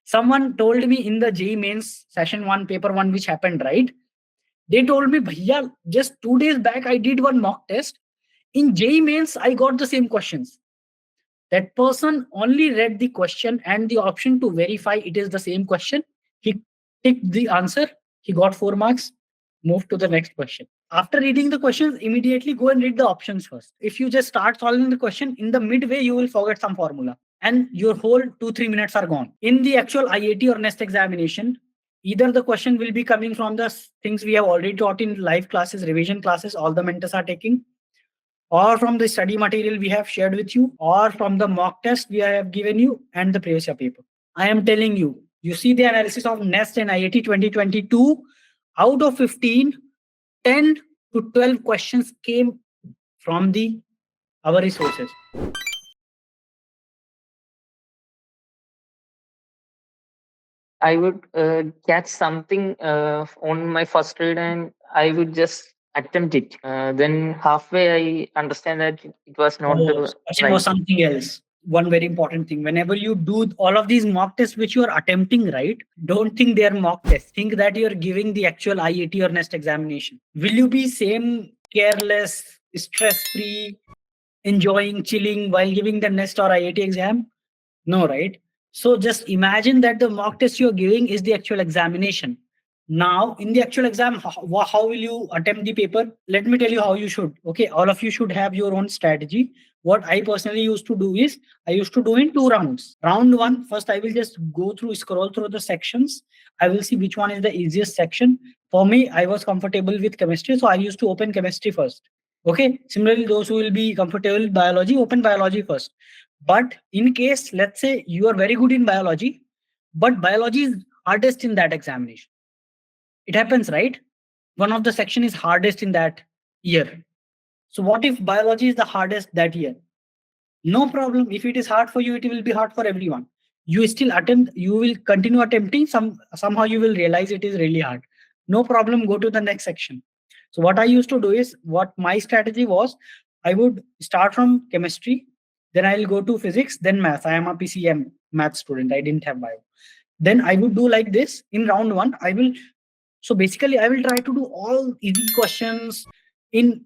Someone told me in the JEE mains session 1, paper 1, which happened, right? They told me, Bhaiya, just 2 days back, I did one mock test. In JEE mains, I got the same questions. That person only read the question and the option to verify it is the same question. He ticked the answer. He got 4 marks. Move to the next question. After reading the questions, immediately go and read the options first. If you just start solving the question, in the midway, you will forget some formula and your whole 2-3 minutes are gone. In the actual IAT or NEST examination, either the question will be coming from the things we have already taught in live classes, revision classes, all the mentors are taking, or from the study material we have shared with you, or from the mock test we have given you and the previous year paper. I am telling you, you see the analysis of NEST and IIT 2022, out of 15, 10 to 12 questions came from our resources. I would catch something on my first read and I would just attempt it. Then halfway I understand that it was not Oh, the question was right. something else. One very important thing. Whenever you do all of these mock tests which you are attempting, right? Don't think they are mock tests. Think that you are giving the actual IAT or NEST examination. Will you be same careless, stress-free, enjoying, chilling while giving the NEST or IAT exam? No, right? So just imagine that the mock test you're giving is the actual examination. Now, in the actual exam, how will you attempt the paper? Let me tell you how you should. Okay, all of you should have your own strategy. What I personally used to do is, I used to do in 2 rounds. Round one, first I will just scroll through the sections. I will see which one is the easiest section. For me, I was comfortable with chemistry, so I used to open chemistry first. Okay, similarly, those who will be comfortable with biology, open biology first. But in case, let's say you are very good in biology, but biology is hardest in that examination. It happens, right? One of the section is hardest in that year. So what if biology is the hardest that year? No problem. If it is hard for you, it will be hard for everyone. You still attempt, you will continue attempting, somehow you will realize it is really hard. No problem, go to the next section. So what I used to do is, what my strategy was, I would start from chemistry, then I'll go to physics, then math. I am a PCM math student. I didn't have bio. Then I would do like this. In round one, so basically I will try to do all easy questions in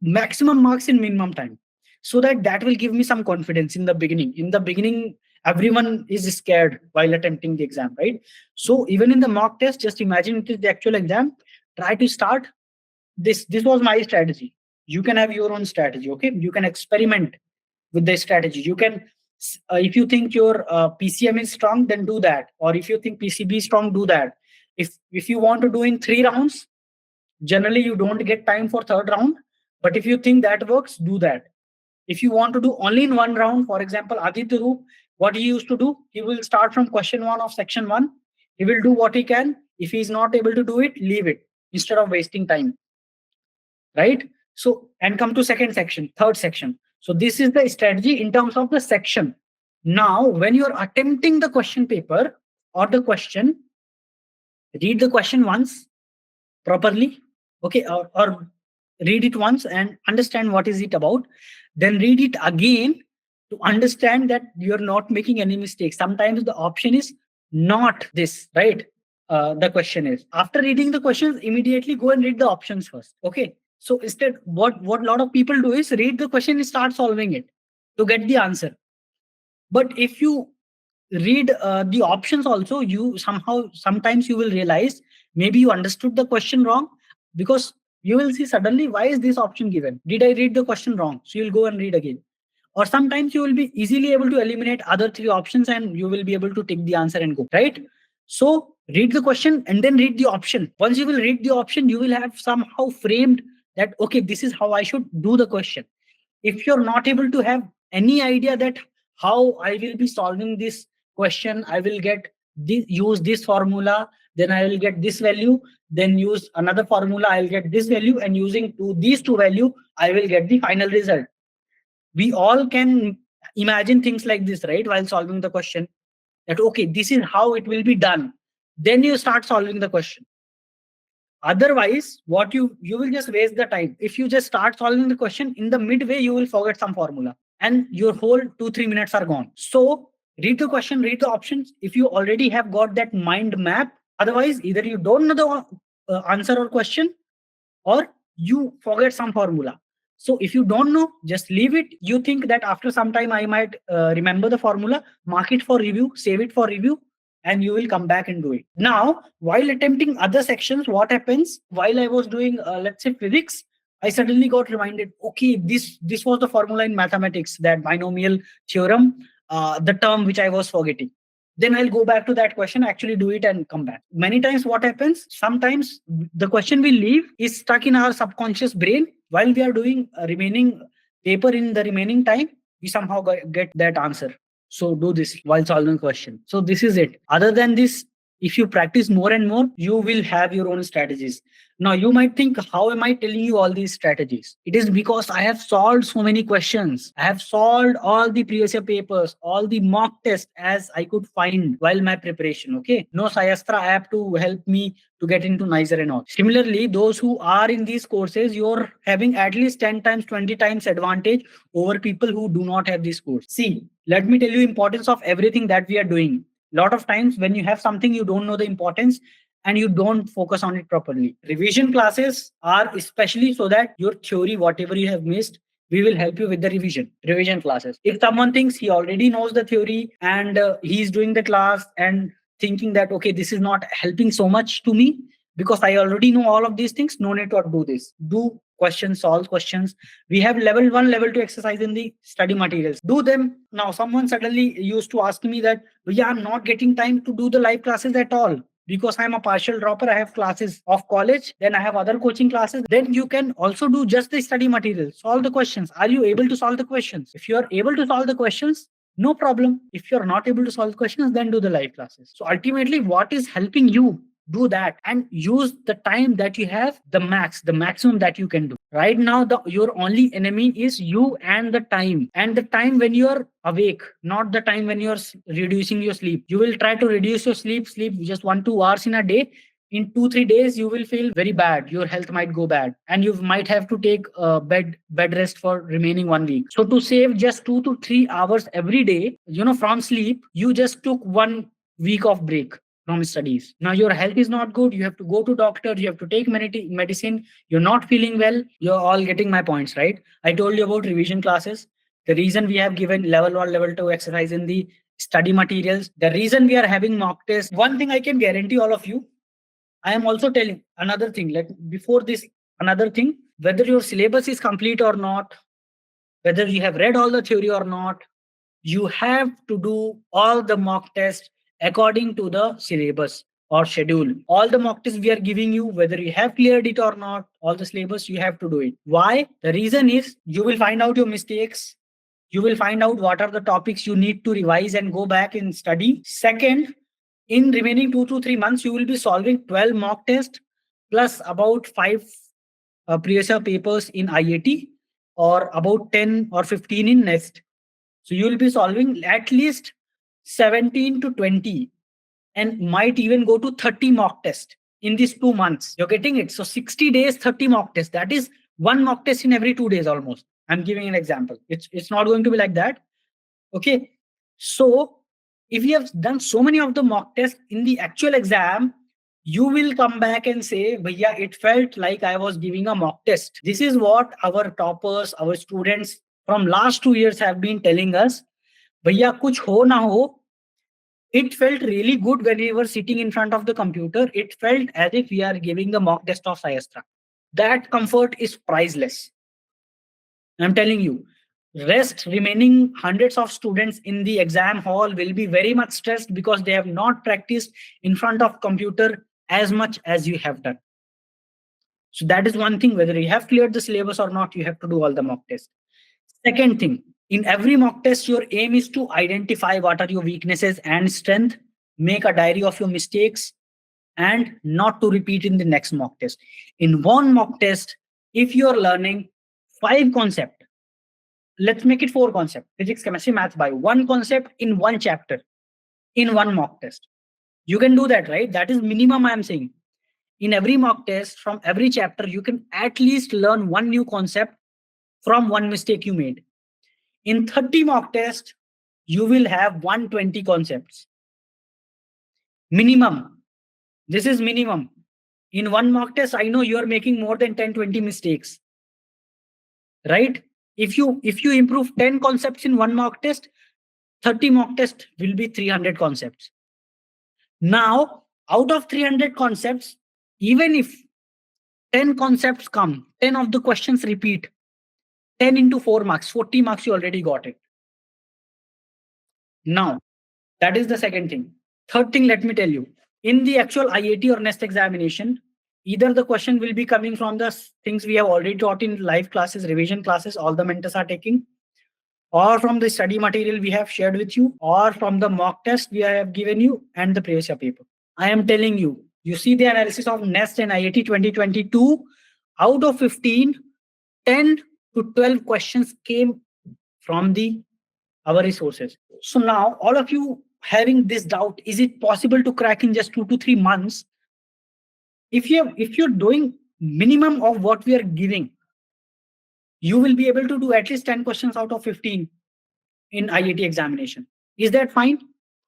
maximum marks in minimum time, so that will give me some confidence in the beginning. In the beginning, everyone is scared while attempting the exam, right? So even in the mock test, just imagine it is the actual exam. Try to start this was my strategy. You can have your own strategy. Okay, you can experiment with the strategy. You can, if you think your PCM is strong, then do that. Or if you think PCB is strong, do that. If you want to do in 3 rounds, generally you don't get time for third round. But if you think that works, do that. If you want to do only in 1 round, for example, Aditya Roop, what he used to do, he will start from question 1 of section 1. He will do what he can. If he is not able to do it, leave it instead of wasting time, right? So, and come to second section, third section. So this is the strategy in terms of the section. Now, when you're attempting the question paper or the question, read the question once properly, okay, or read it once and understand what is it about. Then read it again to understand that you're not making any mistakes. Sometimes the option is not this, right? The question is, after reading the questions, immediately go and read the options first. Okay. So instead, what a lot of people do is read the question and start solving it to get the answer. But if you read the options also, you sometimes you will realize maybe you understood the question wrong, because you will see suddenly, why is this option given? Did I read the question wrong? So you'll go and read again. Or sometimes you will be easily able to eliminate other 3 options and you will be able to take the answer and go, right? So read the question and then read the option. Once you will read the option, you will have somehow framed that, okay, this is how I should do the question. If you're not able to have any idea that how I will be solving this question, I will get this, use this formula, then I will get this value, then use another formula, I'll get this value, and using these two value, I will get the final result. We all can imagine things like this, right? While solving the question, that okay, this is how it will be done. Then you start solving the question. Otherwise, what you will just waste the time. If you just start solving the question, in the midway, you will forget some formula and your whole 2-3 minutes are gone. So Read the question, read the options. If you already have got that mind map, otherwise either you don't know the answer or question, or you forget some formula. So if you don't know, just leave it. You think that after some time I might remember the formula, mark it for review, save it for review, and you will come back and do it. Now, while attempting other sections, what happens? While I was doing, let's say, physics, I suddenly got reminded, okay, this was the formula in mathematics, that binomial theorem, the term which I was forgetting. Then I'll go back to that question, actually do it and come back. Many times what happens, sometimes the question we leave is stuck in our subconscious brain while we are doing a remaining paper. In the remaining time, we somehow get that answer. So do this while solving question. So this is it. Other than this, if you practice more and more, you will have your own strategies. Now you might think, how am I telling you all these strategies? It is because I have solved so many questions. I have solved all the previous year papers, all the mock tests as I could find while my preparation. Okay. No Sayastra app to help me to get into NISER and all. Similarly, those who are in these courses, you're having at least 10 times, 20 times advantage over people who do not have this course. See, let me tell you importance of everything that we are doing. Lot of times when you have something, you don't know the importance and you don't focus on it properly. Revision classes are especially so that your theory, whatever you have missed, we will help you with the revision classes. If someone thinks he already knows the theory and he's doing the class and thinking that, okay, this is not helping so much to me because I already know all of these things, no need to do this. Do questions, solve questions. We have level 1, level 2 exercise in the study materials. Do them. Now, someone suddenly used to ask me that, yeah, I'm not getting time to do the live classes at all because I'm a partial dropper. I have classes of college, then I have other coaching classes. Then you can also do just the study material, solve the questions. Are you able to solve the questions? If you are able to solve the questions, no problem. If you're not able to solve questions, then do the live classes. So ultimately, what is helping you? Do that and use the time that you have, the maximum that you can do. Right now, your only enemy is you and the time when you are awake, not the time when you're reducing your sleep. You will try to reduce your sleep just 1-2 hours in a day. In 2-3 days you will feel very bad, your health might go bad, and you might have to take bed rest for remaining 1 week. So to save just 2 to 3 hours every day, from sleep, you just took 1 week of break from studies. Now your health is not good, you have to go to doctor, you have to take medicine, you're not feeling well. You're all getting my points, right? I told you about revision classes. The reason we have given level 1, level 2 exercise in the study materials, the reason we are having mock tests, one thing I can guarantee all of you, I am also telling another thing. Before this, another thing, whether your syllabus is complete or not, whether you have read all the theory or not, you have to do all the mock tests according to the syllabus or schedule. All the mock tests we are giving you, whether you have cleared it or not, all the syllabus, you have to do it. Why? The reason is you will find out your mistakes. You will find out what are the topics you need to revise and go back and study. Second, in remaining 2 to 3 months, you will be solving 12 mock tests plus about 5 previous year papers in IAT, or about 10 or 15 in NEST. So you will be solving at least 17 to 20 and might even go to 30 mock tests in these 2 months. You're getting it. So 60 days, 30 mock tests. That is one mock test in every 2 days almost. I'm giving an example. It's not going to be like that. Okay. So if you have done so many of the mock tests in the actual exam, you will come back and say, Bhaiya, it felt like I was giving a mock test. This is what our toppers, our students from last 2 years have been telling us. Bhaiya, kuch ho na ho, it felt really good when we were sitting in front of the computer. It felt as if we are giving the mock test of Sayastra. That comfort is priceless. I'm telling you, rest remaining hundreds of students in the exam hall will be very much stressed because they have not practiced in front of computer as much as you have done. So that is one thing, whether you have cleared the syllabus or not, you have to do all the mock tests. Second thing, in every mock test, your aim is to identify what are your weaknesses and strength, make a diary of your mistakes, and not to repeat in the next mock test. In one mock test, if you are learning 5 concepts, let's make it 4 concepts: physics, chemistry, maths, bio, 1 concept in 1 chapter in 1 mock test. You can do that, right? That is minimum I am saying. In every mock test, from every chapter, you can at least learn 1 new concept from 1 mistake you made. In 30 mock tests, you will have 120 concepts. Minimum. This is minimum. In one mock test, I know you are making more than 10-20 mistakes. Right? If you improve 10 concepts in one mock test, 30 mock test will be 300 concepts. Now, out of 300 concepts, even if 10 concepts come, 10 of the questions repeat, 10 into 4 marks, 40 marks, you already got it. Now, that is the second thing. Third thing, let me tell you. In the actual IAT or NEST examination, either the question will be coming from the things we have already taught in live classes, revision classes, all the mentors are taking, or from the study material we have shared with you, or from the mock test we have given you, and the previous year paper. I am telling you, you see the analysis of NEST and IAT 2022, out of 15, 10 to 12 questions came from our resources. So now all of you having this doubt, is it possible to crack in just 2 to 3 months? If you're doing minimum of what we are giving, you will be able to do at least 10 questions out of 15 in IAT examination. Is that fine?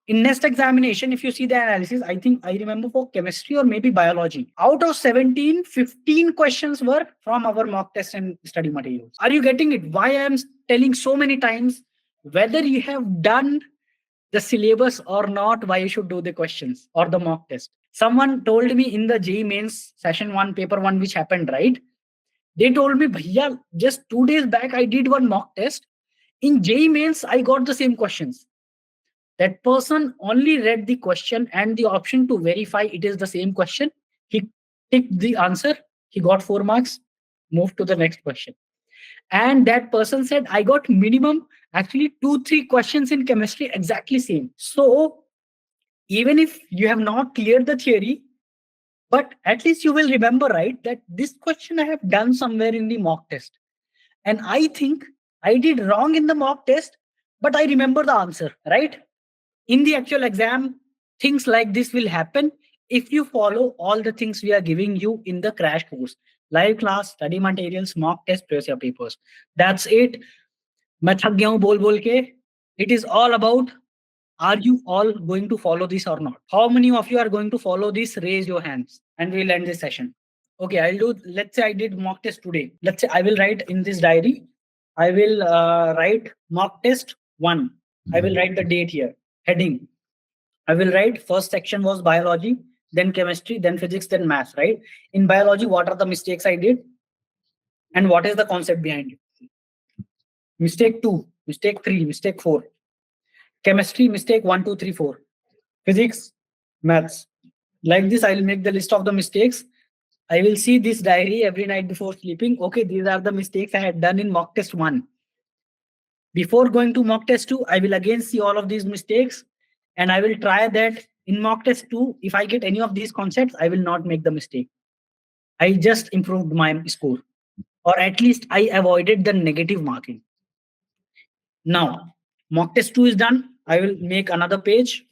In NEST examination, if you see the analysis, I think I remember for chemistry or maybe biology, out of 17, 15 questions were from our mock test and study materials. Are you getting it? Why I am telling so many times, whether you have done the syllabus or not, why you should do the questions or the mock test. Someone told me in the JEE mains session 1, paper 1, which happened, right? They told me, bhaiya, just 2 days back, I did one mock test. In JEE mains, I got the same questions. That person only read the question and the option to verify it is the same question. He ticked the answer. He got 4 marks, moved to the next question. And that person said, I got minimum actually 2-3 questions in chemistry exactly same. So even if you have not cleared the theory, but at least you will remember, right, that this question I have done somewhere in the mock test. And I think I did wrong in the mock test, but I remember the answer, right? In the actual exam, things like this will happen if you follow all the things we are giving you in the crash course. Live class, study materials, mock test, previous year papers. That's it. मैं थक गया हूं बोल के. It is all about, are you all going to follow this or not? How many of you are going to follow this? Raise your hands and we'll end this session. Okay, I'll do, let's say I did mock test today. Let's say I will write in this diary, I will write mock test 1. I will write the date here, heading. I will write first section was biology, then chemistry, then physics, then math, right? In biology, what are the mistakes I did? And what is the concept behind it? Mistake 2, mistake 3, mistake 4. Chemistry, mistake 1, 2, 3, 4. Physics, maths. Like this, I will make the list of the mistakes. I will see this diary every night before sleeping. Okay, these are the mistakes I had done in mock test 1. Before going to mock test 2, I will again see all of these mistakes and I will try that in mock test 2. If I get any of these concepts, I will not make the mistake. I just improved my score, or at least I avoided the negative marking. Now, mock test 2 is done. I will make another page,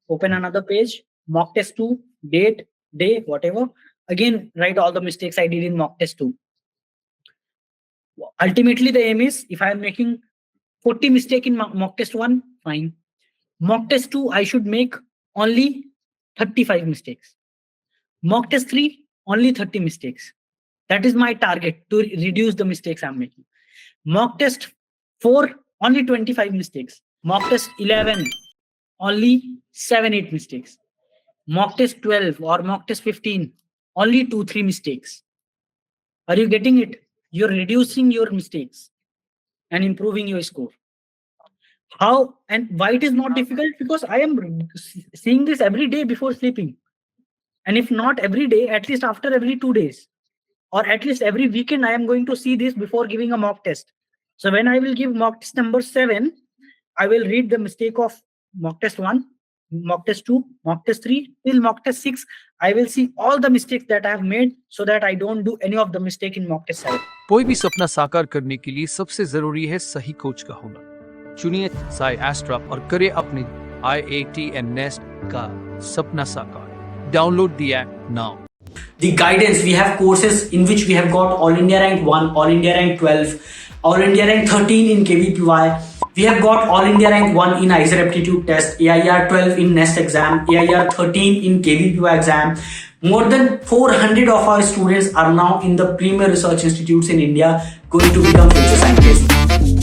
open another page, mock test 2, date, day, whatever. Again, write all the mistakes I did in mock test 2. Ultimately, the aim is, if I am making 40 mistakes in mock test 1, fine. Mock test 2, I should make only 35 mistakes. Mock test 3, only 30 mistakes. That is my target, to reduce the mistakes I'm making. Mock test 4, only 25 mistakes. Mock test 11, only 7-8 mistakes. Mock test 12 or mock test 15, only 2-3 mistakes. Are you getting it? You're reducing your mistakes and improving your score. How and why it is not difficult? Because I am seeing this every day before sleeping. And if not every day, at least after every 2 days. Or at least every weekend, I am going to see this before giving a mock test. So when I will give mock test number 7, I will read the mistake of mock test 1, mock test 2, mock test 3, till mock test 6. I will see all the mistakes that I have made so that I don't do any of the mistake in mock test 7. कोई भी सपना साकार करने के लिए सबसे जरूरी है सही कोच का होना। चुनिए IISER और करिए अपने IAT and NEST का सपना साकार। Download the app now. The guidance, we have courses in which we have got All India Rank 1, All India Rank 12, All India Rank 13 in KVPY, We have got All India Rank 1 in IISER Aptitude Test, AIR 12 in NEST exam, AIR 13 in KVPO exam. More than 400 of our students are now in the premier research institutes in India going to become future scientists.